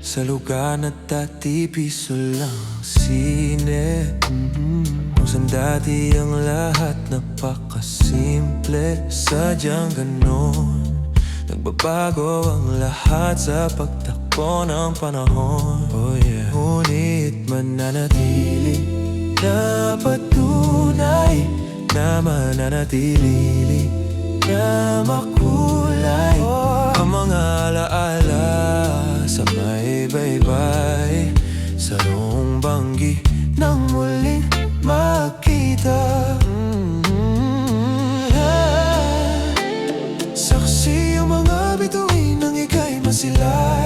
Sa lugar na dati piso lang sine, kung saan dati ang lahat napakasimple. Sadyang ganon, nagbabago ang lahat sa pagtakbo ng panahon. Oh yeah. Ngunit mananatili na patunay na mananatili na makulay ang mga alaala sa may baybay, sa noong banggi nang muling makita. Saksi ang mga bituin ng ika'y masilay.